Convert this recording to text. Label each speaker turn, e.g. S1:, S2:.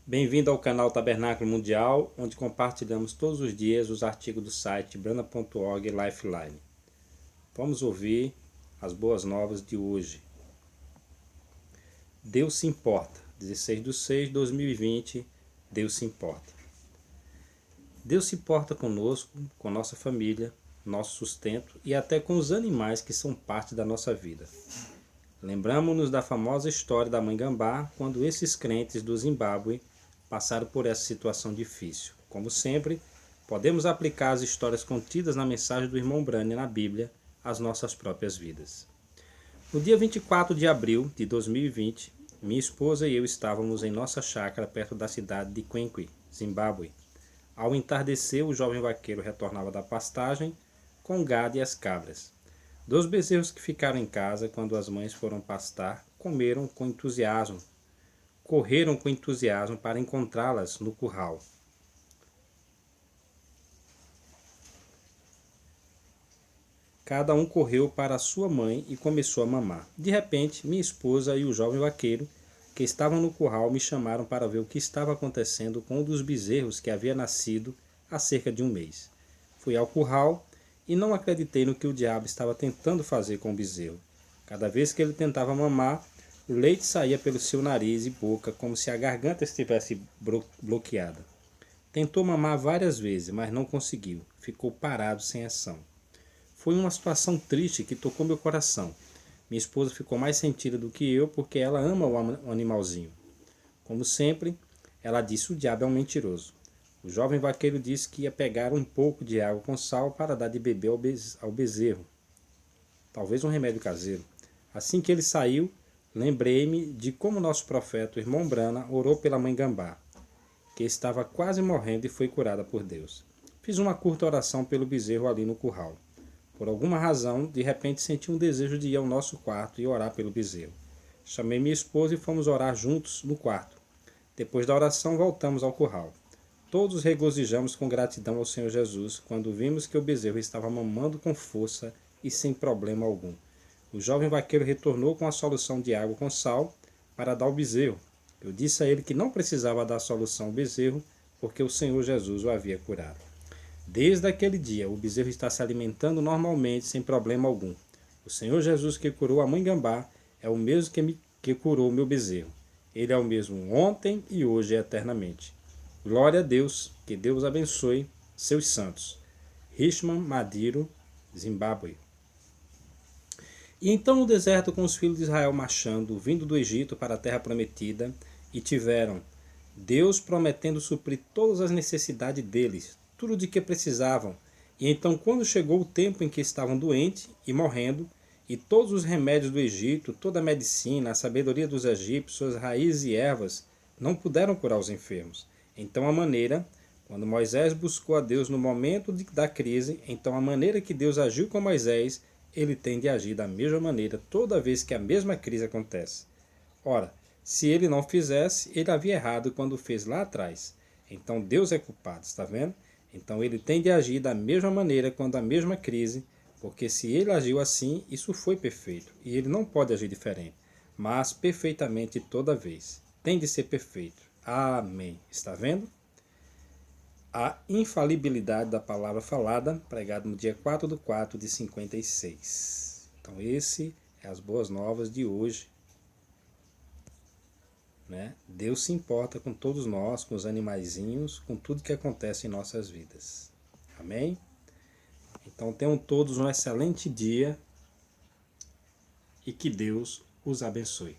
S1: Bem-vindo ao canal Tabernáculo Mundial, onde compartilhamos todos os dias os artigos do site brana.org Lifeline. Vamos ouvir as boas novas de hoje. Deus se importa. 16/6/2020, Deus se importa. Deus se importa conosco, com nossa família, nosso sustento e até com os animais que são parte da nossa vida. Lembramos-nos da famosa história da mãe Gambá, quando esses crentes do Zimbábue passaram por essa situação difícil. Como sempre, podemos aplicar as histórias contidas na mensagem do irmão Brani na Bíblia às nossas próprias vidas. No dia 24 de abril de 2020, minha esposa e eu estávamos em nossa chácara perto da cidade de Kwenkwe, Zimbábue. Ao entardecer, o jovem vaqueiro retornava da pastagem com o gado e as cabras. 2 bezerros que ficaram em casa quando as mães foram pastar correram com entusiasmo para encontrá-las no curral. Cada um correu para a sua mãe e começou a mamar. De repente, minha esposa e o jovem vaqueiro, que estavam no curral, me chamaram para ver o que estava acontecendo com um dos bezerros que havia nascido há cerca de um mês. Fui ao curral e não acreditei no que o diabo estava tentando fazer com o bezerro. Cada vez que ele tentava mamar, o leite saía pelo seu nariz e boca como se a garganta estivesse bloqueada. Tentou mamar várias vezes, mas não conseguiu. Ficou parado sem ação. Foi uma situação triste que tocou meu coração. Minha esposa ficou mais sentida do que eu porque ela ama o animalzinho. Como sempre, ela disse: o diabo é um mentiroso. O jovem vaqueiro disse que ia pegar um pouco de água com sal para dar de beber ao bezerro. Talvez um remédio caseiro. Assim que ele saiu, lembrei-me de como nosso profeta, o irmão Brana, orou pela mãe Gambá, que estava quase morrendo e foi curada por Deus. Fiz uma curta oração pelo bezerro ali no curral. Por alguma razão, de repente senti um desejo de ir ao nosso quarto e orar pelo bezerro. Chamei minha esposa e fomos orar juntos no quarto. Depois da oração, voltamos ao curral. Todos regozijamos com gratidão ao Senhor Jesus quando vimos que o bezerro estava mamando com força e sem problema algum. O jovem vaqueiro retornou com a solução de água com sal para dar ao bezerro. Eu disse a ele que não precisava dar a solução ao bezerro, porque o Senhor Jesus o havia curado. Desde aquele dia, o bezerro está se alimentando normalmente, sem problema algum. O Senhor Jesus que curou a mãe Gambá é o mesmo que curou o meu bezerro. Ele é o mesmo ontem e hoje e eternamente. Glória a Deus, que Deus abençoe seus santos. Richmond Madiro, Zimbábue. E então no deserto com os filhos de Israel marchando, vindo do Egito para a terra prometida, e tiveram Deus prometendo suprir todas as necessidades deles, tudo de que precisavam. E então quando chegou o tempo em que estavam doentes e morrendo, e todos os remédios do Egito, toda a medicina, a sabedoria dos egípcios, as raízes e ervas, não puderam curar os enfermos. Então quando Moisés buscou a Deus no momento da crise, então a maneira que Deus agiu com Moisés, ele tem de agir da mesma maneira toda vez que a mesma crise acontece. Ora, se ele não fizesse, ele havia errado quando fez lá atrás. Então Deus é culpado, está vendo? Então ele tem de agir da mesma maneira quando a mesma crise, porque se ele agiu assim, isso foi perfeito, e ele não pode agir diferente, mas perfeitamente toda vez. Tem de ser perfeito. Amém. Está vendo? A infalibilidade da palavra falada, pregado no dia 4/4/56. Então esse é as boas novas de hoje. Deus se importa com todos nós, com os animaizinhos, com tudo que acontece em nossas vidas. Amém? Então tenham todos um excelente dia e que Deus os abençoe.